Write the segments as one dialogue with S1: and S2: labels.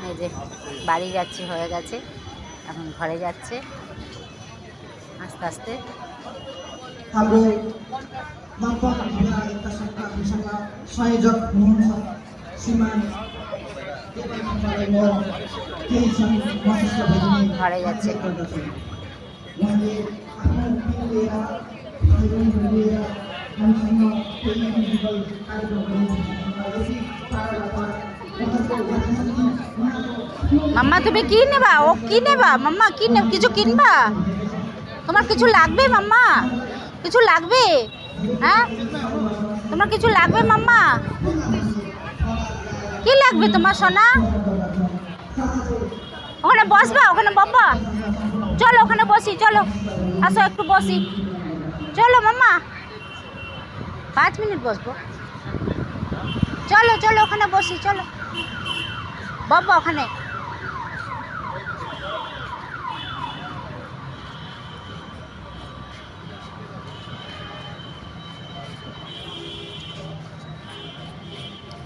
S1: এই যে বাড়ি যাচ্ছে, হয়ে গেছে, এখন ঘরে যাচ্ছে আস্তে আস্তে। ঘরে যাচ্ছে। মাম্মা তুমি কি নেবা? ও কি নেবা মাম্মা? কি নেব? কিছু কিনবা? তোমার কিছু লাগবে মাম্মা? কিছু লাগবে? হ্যাঁ, তোমার কিছু লাগবে মাম্মা? কি লাগবে তোমার সোনা? ওখানে বসবা, ওখানে বাবা, চলো ওখানে বসি, চলো আসো একটু বসি, চলো মাম্মা 5 মিনিট বসবো, চলো চলো ওখানে বসি, চলো বাবা ওখানে।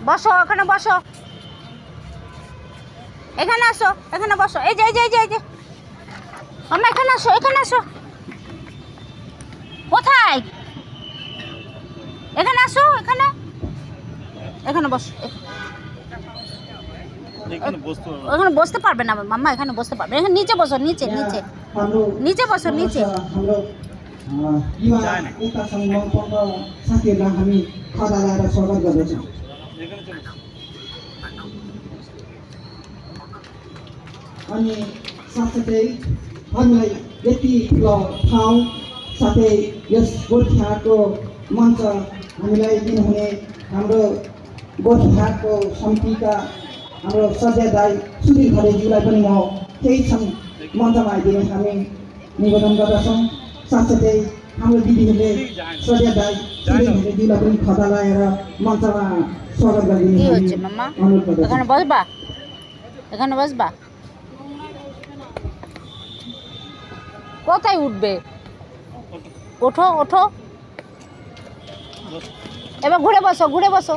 S1: বসো ওখানে, বসো এখানে, আসো এখানে বসো, এই যে এই যে এই যে এই যে মাম্মা এখানে আসো, এখানে আসো। কোথায়? এখানে আসো, এখানে, এখানে বসো। এখানে বসতে পারবে না মাম্মা, এখানে বসতে পারবে, এখানে নিচে বসো, নিচে নিচে নিচে বসো, নিচে।
S2: अनि साथसाथै हामीलाई यति ठुलो ठाउँ साथै यस गोर्खाको मञ्च हामीलाई दिनुहुने हाम्रो गोर्खाको समितिका हाम्रो सजय दाई सुधीर खरेलज्यूलाई पनि म केही क्षण मञ्चमा आइदिने हामी निवेदन गर्दछौँ। साथसाथै हाम्रो दिदीहरूले सजय दाई सुधीर खरेलज्यूलाई पनि खदा लगाएर मञ्चमा स्वागत गरिदिने अनुरोध गर्दछौँ।
S1: এখানে বসবা, এখানে বসবা। কোথায় উঠবে? ওঠো ওঠো, এবার ঘুরে বসো, ঘুরে বসো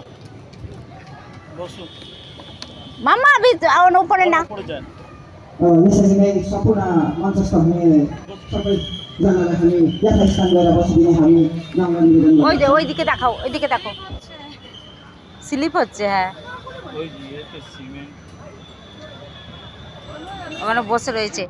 S1: মাম্মা, अभी উপরে না।
S2: यसरी नै सम्पूर्ण मञ्चस्थ हुने सबैजनालाई हामी यथास्थान गएर बसिदिने हामी नम्र निवेदन गर्छौँ।
S1: ওই যে ওইদিকে দেখাও, ওইদিকে দেখো, স্লিপ হচ্ছে। হ্যাঁ, ওখানে বসে রয়েছে।